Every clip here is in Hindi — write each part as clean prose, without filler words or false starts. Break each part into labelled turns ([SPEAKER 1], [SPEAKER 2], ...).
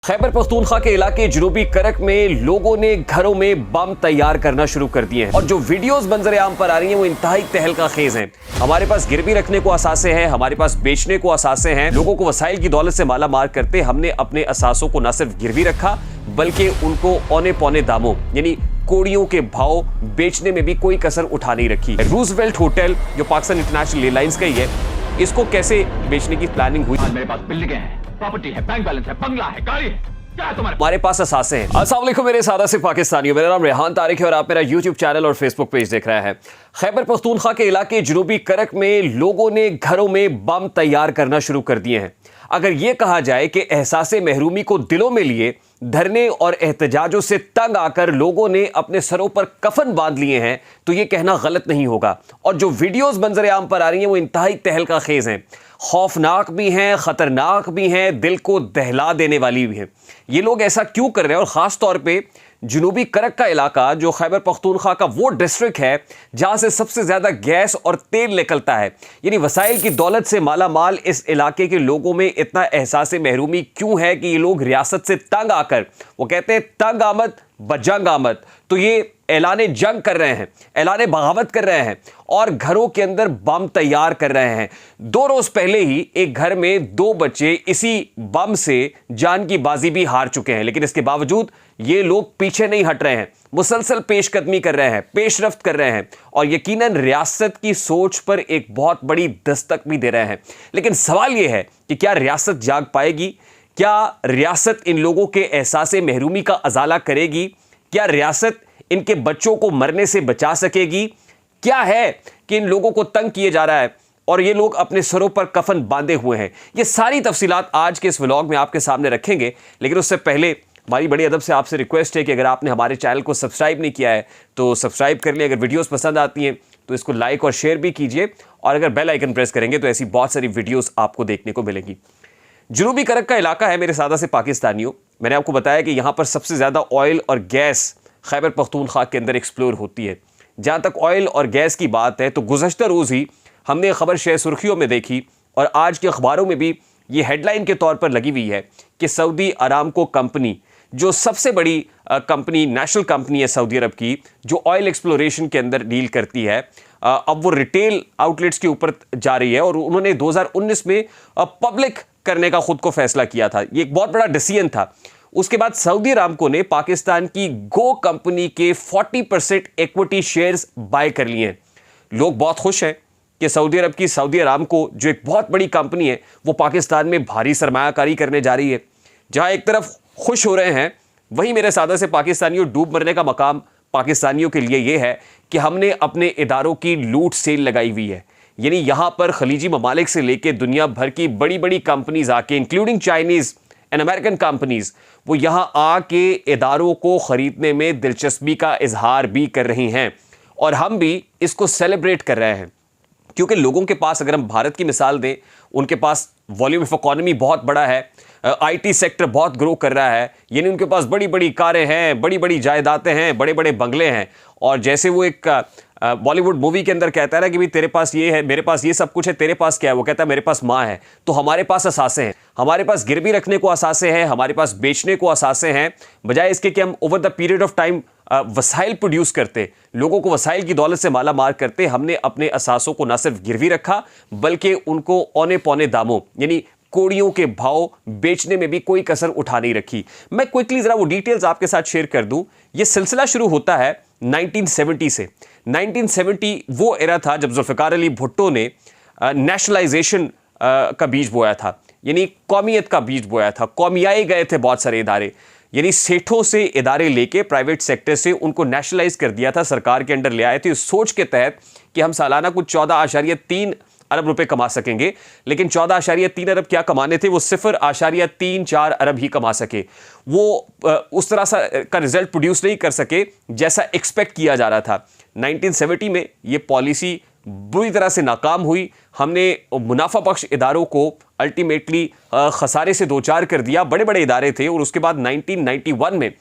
[SPEAKER 1] खैबर पख्तूनख्वा के इलाके जनूबी करक में लोगों ने घरों में बम तैयार करना शुरू कर दिए हैं और जो वीडियोस मंजर आम पर आ रही हैं वो इंतहाई तहलका खेज हैं। हमारे पास गिरवी रखने को असासे हैं, हमारे पास बेचने को असासे हैं, लोगों को वसाइल की दौलत से माला मार करते हमने अपने असासों को न सिर्फ गिरवी रखा बल्कि उनको औने पौने दामों यानी कोड़ियों के भाव बेचने में भी कोई कसर उठा नहीं रखी। रूजवेल्ट होटल जो पाकिस्तान इंटरनेशनल एयरलाइंस का ही है, इसको कैसे बेचने की प्लानिंग हुई?
[SPEAKER 2] मेरे पास बिल्डिंगें हैं, प्रॉपर्टी है, बैंक बैलेंस है, बंगला है, गाड़ी है, क्या है तुम्हारे?
[SPEAKER 1] हमारे पास असासे हैं। अस्सलाम वालेकुम मेरे सादा से पाकिस्तानियों, मेरा नाम रेहान तारिक है और आप मेरा यूट्यूब चैनल और फेसबुक पेज देख रहे हैं। खैबर पख्तूनख्वा के इलाके जनूबी करक में लोगों ने घरों में बम तैयार करना शुरू कर दिए हैं। अगर यह कहा जाए कि एहसासे महरूमी को दिलों में लिए धरने और एहतजाजों से तंग आकर लोगों ने अपने सरों पर कफन बांध लिए हैं तो यह कहना गलत नहीं होगा। और जो वीडियोस मंजर आम पर आ रही हैं वो इंतहाई तहलका खेज हैं, खौफनाक भी हैं, खतरनाक भी हैं, दिल को दहला देने वाली भी हैं। ये लोग ऐसा क्यों कर रहे हैं? और ख़ास तौर पे जनूबी करक का इलाका जो खैबर पख्तूनख्वा का वो डिस्ट्रिक्ट है जहां से सबसे ज़्यादा गैस और तेल निकलता है, यानी वसाइल की दौलत से माला माल इस इलाके के लोगों में इतना एहसास महरूमी क्यों है कि ये लोग रियासत से तंग आकर, वो कहते हैं तंग आमद बजंग आमद, तो ये ऐलाने जंग कर रहे हैं, ऐलाने बगावत कर रहे हैं और घरों के अंदर बम तैयार कर रहे हैं। 2 रोज पहले ही एक घर में 2 बच्चे इसी बम से जान की बाजी भी हार चुके हैं, लेकिन इसके बावजूद ये लोग पीछे नहीं हट रहे हैं, मुसलसल पेशकदमी कर रहे हैं, पेशरफ्त कर रहे हैं और यकीनन रियासत की सोच पर एक बहुत बड़ी दस्तक भी दे रहे हैं। लेकिन सवाल यह है कि क्या रियासत जाग पाएगी? क्या रियासत इन लोगों के एहसास महरूमी का अजाला करेगी? क्या रियासत इनके बच्चों को मरने से बचा सकेगी? क्या है कि इन लोगों को तंग किए जा रहा है और ये लोग अपने सरों पर कफन बांधे हुए हैं? ये सारी तफसीलात आज के इस व्लॉग में आपके सामने रखेंगे, लेकिन उससे पहले हमारी बड़ी अदब से आपसे रिक्वेस्ट है कि अगर आपने हमारे चैनल को सब्सक्राइब नहीं किया है तो सब्सक्राइब कर लें। अगर वीडियोस पसंद आती हैं तो इसको लाइक और शेयर भी कीजिए और अगर बेल आइकन प्रेस करेंगे तो ऐसी बहुत सारी वीडियोस आपको देखने को मिलेंगी। जनूबी करक का इलाका है मेरे सादा से पाकिस्तानियों। मैंने आपको बताया कि यहाँ पर सबसे ज़्यादा ऑयल और गैस खैबर पख्तूनख्वा के अंदर एक्सप्लोर होती है। जहाँ तक ऑयल और गैस की बात है तो गुज़श्ता रोज़ ही हमने खबर शहर सुर्खियों में देखी और आज के अखबारों में भी ये हेडलाइन के तौर पर लगी हुई है कि सऊदी अरामको कंपनी, जो सबसे बड़ी कंपनी, नेशनल कंपनी है सऊदी अरब की, जो ऑयल एक्सप्लोरेशन के अंदर डील करती है, अब वो रिटेल आउटलेट्स के ऊपर जा रही है और उन्होंने 2019 में पब्लिक करने का खुद को फैसला किया था। ये एक बहुत बड़ा डिसीजन था। उसके बाद सऊदी अरामको ने पाकिस्तान की गो कंपनी के 40% इक्विटी शेयर्स बाय कर लिए हैं। लोग बहुत खुश हैं कि सऊदी अरब की सऊदी अरामको, जो एक बहुत बड़ी कंपनी है, वो पाकिस्तान में भारी सरमायाकारी करने जा रही है। जहां एक तरफ खुश हो रहे हैं, वहीं मेरे सादा से पाकिस्तानियों डूब मरने का मकाम पाकिस्तानियों के लिए यह है कि हमने अपने इदारों की लूट सेल लगाई हुई है। यानी यहां पर खलीजी ममालिक से लेकर दुनिया भर की बड़ी बड़ी कंपनीज आके, including Chinese and American companies, वो यहां आके इदारों को खरीदने में दिलचस्पी का इजहार भी कर रही हैं और हम भी इसको सेलिब्रेट कर रहे हैं। क्योंकि लोगों के पास, अगर हम भारत की मिसाल दें, उनके पास वॉल्यूम ऑफ इकोनॉमी बहुत बड़ा है, आईटी सेक्टर बहुत ग्रो कर रहा है, यानी उनके पास बड़ी बड़ी कारें हैं, बड़ी बड़ी जायदादें हैं, बड़े बड़े बंगले हैं। और जैसे वो एक बॉलीवुड मूवी के अंदर कहता है ना कि भाई तेरे पास ये है, मेरे पास ये सब कुछ है, तेरे पास क्या है? वो कहता है मेरे पास माँ है। तो हमारे पास असासे हैं, हमारे पास गिरवी रखने को असासे हैं, हमारे पास बेचने को असासे हैं, बजाय इसके कि हम over the period of time वसाइल प्रोड्यूस करते, लोगों को वसाइल की दौलत से माला मार करते, हमने अपने असासों को न सिर्फ गिरवी रखा बल्कि उनको औने पौने दामों यानी कोड़ियों के भाव बेचने में भी कोई कसर उठा नहीं रखी। मैं क्विकली जरा वो डिटेल्स आपके साथ शेयर कर दूं। ये सिलसिला शुरू होता है 1970 से। 1970 वो एरा था जब जुल्फ़िकार अली भुट्टो ने नेशनलाइजेशन का बीज बोया था, यानी कौमियत का बीज बोया था। कौमियाए गए थे बहुत सारे इदारे, यानी सेठों से इदारे लेके प्राइवेट सेक्टर से उनको नेशनलाइज कर दिया था, सरकार के अंडर ले आए थे इस सोच के तहत कि हम सालाना कुछ 14.3 अरब रुपए कमा सकेंगे। लेकिन 14.3 अरब क्या कमाने थे, वो 0.34 अरब ही कमा सके। वो उस तरह सा का रिजल्ट प्रोड्यूस नहीं कर सके जैसा एक्सपेक्ट किया जा रहा था। 1970 में ये पॉलिसी बुरी तरह से नाकाम हुई। हमने मुनाफा बख्श इदारों को अल्टीमेटली खसारे से दो चार कर दिया, बड़े बड़े इदारे थे। और उसके बाद 1991 में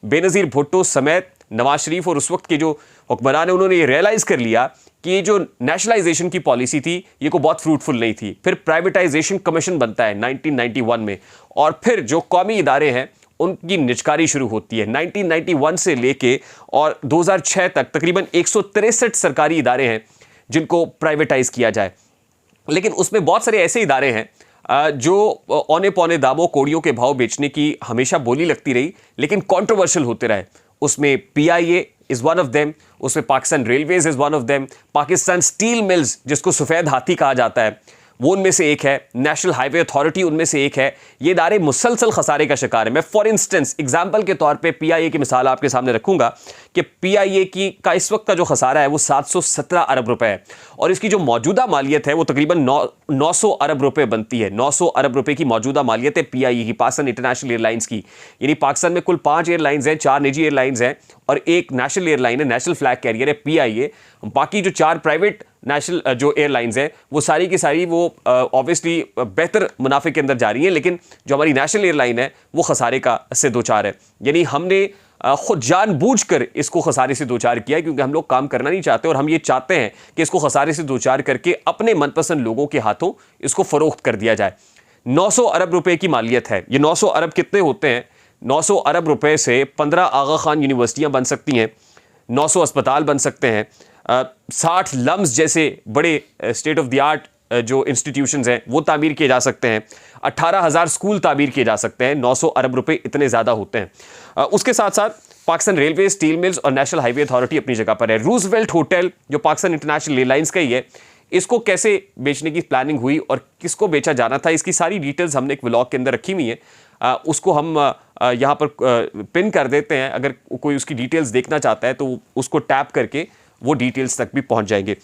[SPEAKER 1] बेनज़ीर भुट्टो समेत नवाज शरीफ और उस वक्त के जो हुक्मरान है उन्होंने ये रियलाइज़ कर लिया कि ये जो नेशनलाइजेशन की पॉलिसी थी ये को बहुत फ्रूटफुल नहीं थी। फिर प्राइवेटाइजेशन कमीशन बनता है 1991 में, और फिर जो कौमी इदारे हैं उनकी निजकारी शुरू होती है 1991 से लेके और 2006 तक। तकरीबन 163 सरकारी इदारे हैं जिनको प्राइवेटाइज किया जाए, लेकिन उसमें बहुत सारे ऐसे इदारे हैं जो औने पौने दामों कोड़ियों के भाव बेचने की हमेशा बोली लगती रही, लेकिन कंट्रोवर्शियल होते रहे। उसमें PIA is one of them, उसमें Pakistan railways is one of them, Pakistan steel mills जिसको सफ़ेद हाथी कहा जाता है वो उनमें से एक है, नेशनल हाईवे अथॉरिटी उनमें से एक है। ये इदारे मुसलसल खसारे का शिकार है। मैं फॉर इंस्टेंस एग्जाम्पल के तौर पे PIA की मिसाल आपके सामने रखूंगा कि PIA का इस वक्त का जो खसारा है वो 717 अरब रुपए है, और इसकी जो मौजूदा मालियत है वो तकरीबन 900 अरब रुपए बनती है। 900 अरब रुपए की मौजूदा मालियत है PIA की, पाकिस्तान इंटरनेशनल एयरलाइंस की। यानी पाकिस्तान में कुल 5 एयरलाइंस हैं, 4 निजी एयरलाइंस हैं और एक नेशनल एयरलाइन है, नेशनल फ्लैग कैरियर है PIA। बाकी जो 4 प्राइवेट नेशनल जो एयरलाइंस हैं वो सारी की सारी वो ऑब्वियसली बेहतर मुनाफे के अंदर जा रही हैं, लेकिन जो हमारी नेशनल एयरलाइन है वो खसारे का से दो चार है। यानी हमने खुद जानबूझकर इसको खसारे से दो चार किया है, क्योंकि हम लोग काम करना नहीं चाहते और हम ये चाहते हैं कि इसको खसारे से दो चार करके अपने मनपसंद लोगों के हाथों इसको फरोख्त कर दिया जाए। 900 अरब रुपए की मालियत है। ये 900 अरब कितने होते हैं? 900 अरब रुपए से 15 आगा खान यूनिवर्सिटियां बन सकती हैं, 900 अस्पताल बन सकते हैं, 60 लम्स जैसे बड़े स्टेट ऑफ द आर्ट जो इंस्टीट्यूशंस हैं वो तामीर किए जा सकते हैं, 18,000 स्कूल तामीर किए जा सकते हैं। 900 अरब रुपए इतने ज़्यादा होते हैं। उसके साथ साथ पाकिस्तान रेलवे, स्टील मिल्स और नेशनल हाईवे अथॉरिटी अपनी जगह पर है। रूजवेल्ट होटल जो पाकिस्तान इंटरनेशनल एयरलाइंस का ही है, इसको कैसे बेचने की प्लानिंग हुई और किसको बेचा जाना था, इसकी सारी डिटेल्स हमने एक व्लॉग के अंदर रखी हुई है। उसको हम यहाँ पर पिन कर देते हैं। अगर कोई उसकी डिटेल्स देखना चाहता है तो उसको टैप करके वो डिटेल्स तक भी पहुंच जाएंगे।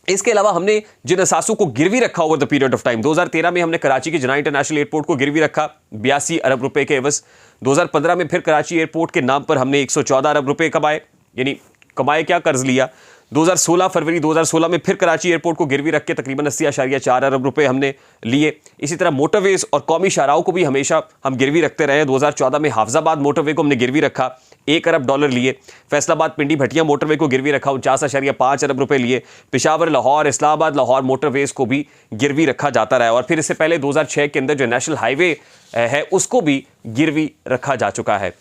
[SPEAKER 1] इसके अलावा हमने जिन असासों को गिरवी रखा over the period of time, 2013 में हमने कराची के जना इंटरनेशनल एयरपोर्ट को गिरवी रखा 82 अरब रुपए के एवज। 2015 में फिर कराची एयरपोर्ट के नाम पर हमने 114 अरब रुपए कमाए, यानी कमाए क्या, कर्ज लिया। 2016 फरवरी 2016 में फिर कराची एयरपोर्ट को गिरवी रख के तकरीबन 80.4 अरब रुपए हमने लिए। इसी तरह मोटरवेज और कौमी शाहराहों को भी हमेशा हम गिरवी रखते रहे। 2014 में हाफजाबाद मोटरवे को हमने गिरवी रखा, 1 अरब डॉलर लिए। फैसलाबाद पिंडी भटिया मोटरवे को गिरवी रखा, 49.5 अरब रुपए लिए। पेशावर लाहौर, इस्लामाबाद लाहौर मोटरवेज को भी गिरवी रखा जाता रहा। और फिर इससे पहले 2006 के अंदर जो नेशनल हाईवे है उसको भी गिरवी रखा जा चुका है।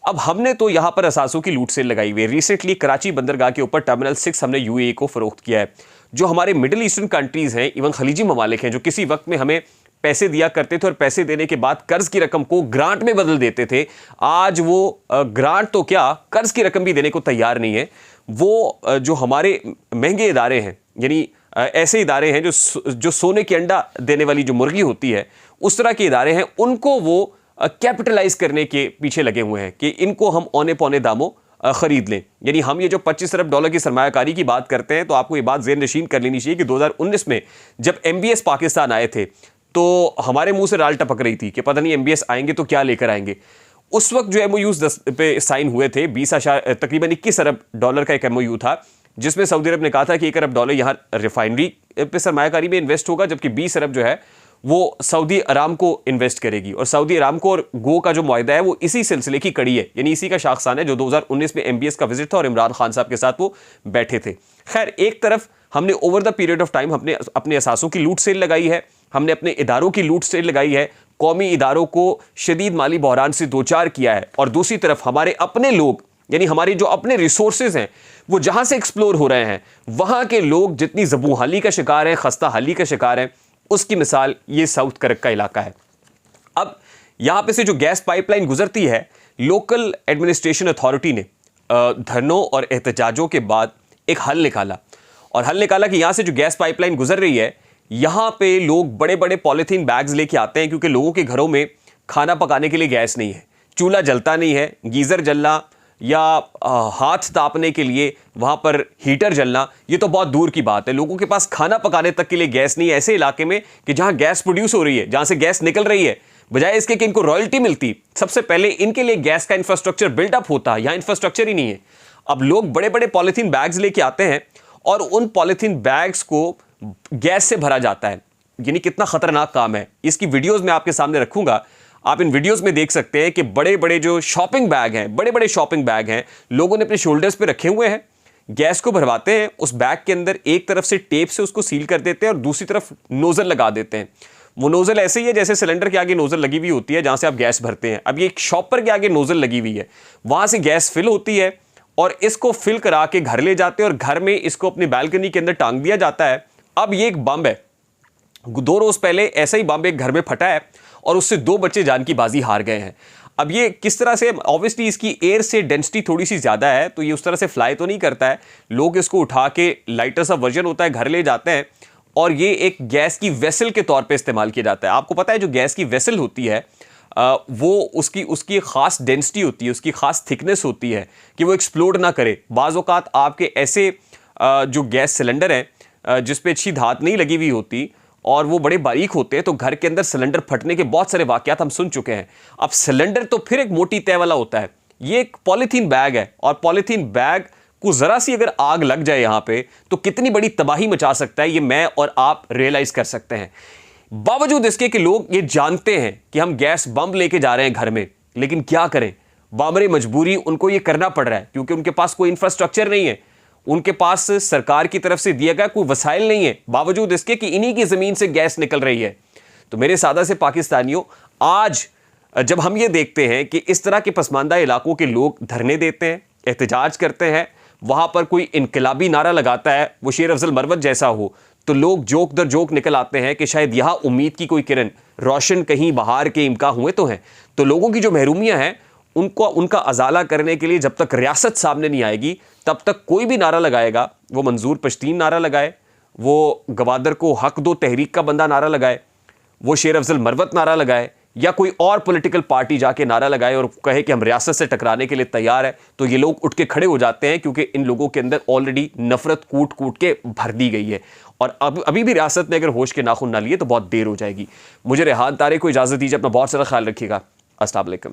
[SPEAKER 1] अब हमने तो यहाँ पर असासों की लूट सेल लगाई हुई है। रिसेंटली कराची बंदरगाह के ऊपर टर्मिनल 6 हमने UAE को फरोख्त किया है। जो हमारे मिडिल ईस्टर्न कंट्रीज़ हैं, इवन खलीजी ममालिक हैं, जो किसी वक्त में हमें पैसे दिया करते थे और पैसे देने के बाद कर्ज की रकम को ग्रांट में बदल देते थे, आज वो ग्रांट तो क्या कर्ज की रकम भी देने को तैयार नहीं है। वो जो हमारे महंगे इदारे हैं, यानी ऐसे इदारे हैं जो सोने के अंडा देने वाली जो मुर्गी होती है उस तरह के इदारे हैं, उनको वो कैपिटलाइज करने के पीछे लगे हुए हैं कि इनको हम औने पौने दामों खरीद लें। यानी हम ये जो 25 अरब डॉलर की सरमायाकारी की बात करते हैं, तो आपको ये बात ज़ेहन नशीन कर लेनी चाहिए कि 2019 में जब MBS पाकिस्तान आए थे तो हमारे मुंह से राल टपक रही थी कि पता नहीं MBS आएंगे तो क्या लेकर आएंगे। उस वक्त जो MOUs पे साइन हुए थे, तकरीबन 21 अरब डॉलर का एक MOU था, जिसमें सऊदी अरब ने कहा था कि 1 अरब डॉलर यहाँ रिफाइनरी पे सरमायाकारी में इन्वेस्ट होगा, जबकि 20 अरब जो है वो सऊदी अरामको इन्वेस्ट करेगी। और सऊदी अरामको और गो का जो मुआहदा है वो इसी सिलसिले की कड़ी है, यानी इसी का शाखसान है जो 2019 में MBS का विजिट था और इमरान खान साहब के साथ वो बैठे थे। खैर, एक तरफ हमने over the period of time अपने असासों की लूट सेल लगाई है, हमने अपने इदारों की लूट सेल लगाई है, कौमी इदारों को शदीद माली बहरान से दो चार किया है, और दूसरी तरफ हमारे अपने लोग, यानी हमारे जो अपने रिसोर्सेज हैं वो जहां से एक्सप्लोर हो रहे हैं, वहां के लोग जितनी ज़बू हाली का शिकार हैं, खस्ता हाली का शिकार हैं, उसकी मिसाल ये साउथ करक का इलाका है। अब यहां पे से जो गैस पाइपलाइन गुजरती है, लोकल एडमिनिस्ट्रेशन अथॉरिटी ने धरनों और एहतजाजों के बाद एक हल निकाला, और हल निकाला कि यहां से जो गैस पाइपलाइन गुजर रही है, यहां पे लोग बड़े बड़े पॉलीथीन बैग्स लेके आते हैं, क्योंकि लोगों के घरों में खाना पकाने के लिए गैस नहीं है, चूल्हा जलता नहीं है, गीज़र जलना या हाथ तापने के लिए वहाँ पर हीटर जलना ये तो बहुत दूर की बात है। लोगों के पास खाना पकाने तक के लिए गैस नहीं है ऐसे इलाके में कि जहाँ गैस प्रोड्यूस हो रही है, जहाँ से गैस निकल रही है, बजाय इसके कि इनको रॉयल्टी मिलती, सबसे पहले इनके लिए गैस का इंफ्रास्ट्रक्चर बिल्डअप होता। यहाँ इंफ्रास्ट्रक्चर ही नहीं है। अब लोग बड़े बड़े पॉलीथीन बैग्स लेके आते हैं और उन पॉलीथीन बैग्स को गैस से भरा जाता है, यानी कितना खतरनाक काम है। इसकी वीडियोज़ मैं आपके सामने रखूंगा, आप इन वीडियोस में देख सकते हैं कि बड़े बड़े जो शॉपिंग बैग हैं, बड़े बड़े शॉपिंग बैग हैं, लोगों ने अपने शोल्डर्स पे रखे हुए हैं, गैस को भरवाते हैं, उस बैग के अंदर एक तरफ से टेप से उसको सील कर देते हैं और दूसरी तरफ नोजल लगा देते हैं। वो नोजल ऐसे ही है जैसे सिलेंडर के आगे नोजल लगी हुई होती है जहां से आप गैस भरते हैं। अब ये एक शॉपर के आगे नोजल लगी हुई है, वहां से गैस फिल होती है और इसको फिल करा के घर ले जाते हैं और घर में इसको अपनी बालकनी के अंदर टांग दिया जाता है। अब ये एक बम है, 2 रोज पहले ऐसा ही बम एक घर में फटा है और उससे 2 बच्चे जान की बाजी हार गए हैं। अब ये किस तरह से, ऑब्वियसली इसकी एयर से डेंसिटी थोड़ी सी ज़्यादा है तो ये उस तरह से फ्लाई तो नहीं करता है। लोग इसको उठा के, लाइटर सा वर्जन होता है, घर ले जाते हैं और ये एक गैस की वेसल के तौर पे इस्तेमाल किया जाता है। आपको पता है जो गैस की वेसल होती है वो उसकी ख़ास डेंसिटी होती है, उसकी ख़ास थिकनेस होती है कि वो एक्सप्लोड ना करे। बाज़ औक़ात आपके ऐसे जो गैस सिलेंडर हैं जिस पे अच्छी धात नहीं लगी हुई होती और वो बड़े बारीक होते हैं तो घर के अंदर सिलेंडर फटने के बहुत सारे वाक़यात हम सुन चुके हैं। अब सिलेंडर तो फिर एक मोटी तय वाला होता है, ये एक पॉलीथीन बैग है और पॉलीथीन बैग को ज़रा सी अगर आग लग जाए यहाँ पे तो कितनी बड़ी तबाही मचा सकता है, ये मैं और आप रियलाइज़ कर सकते हैं। बावजूद इसके कि लोग ये जानते हैं कि हम गैस बम लेके जा रहे हैं घर में, लेकिन क्या करें, बामरे मजबूरी उनको ये करना पड़ रहा है क्योंकि उनके पास कोई इंफ्रास्ट्रक्चर नहीं है, उनके पास सरकार की तरफ से दिया गया कोई वसाइल नहीं है, बावजूद इसके कि इन्हीं की ज़मीन से गैस निकल रही है। तो मेरे सादा से पाकिस्तानियों, आज जब हम ये देखते हैं कि इस तरह के पसमानदा इलाकों के लोग धरने देते हैं, एहतजाज करते हैं, वहाँ पर कोई इनकलाबी नारा लगाता है, वो शेर अफजल मरवत जैसा हो, तो लोग जोक दर जोक निकल आते हैं कि शायद यहाँ उम्मीद की कोई किरण, रोशन कहीं बहार के इम्का हुए तो हैं। तो लोगों की जो महरूमियाँ हैं उनका अजाला करने के लिए जब तक रियासत सामने नहीं आएगी तब तक कोई भी नारा लगाएगा, वो मंजूर पश्तीन नारा लगाए, वो गवादर को हक दो तहरीक का बंदा नारा लगाए, वो शेर अफजल मरवत नारा लगाए या कोई और पॉलिटिकल पार्टी जाके नारा लगाए और कहे कि हम रियासत से टकराने के लिए तैयार है, तो ये लोग उठ के खड़े हो जाते हैं क्योंकि इन लोगों के अंदर ऑलरेडी नफरत कूट कूट के भर दी गई है और अभी भी रियासत ने अगर होश के नाखून ना लिए तो बहुत देर हो जाएगी। मुझे रेहान तारे को इजाज़त दीजिए, अपना बहुत सारा ख्याल रखिएगा। अस्सलाम वालेकुम।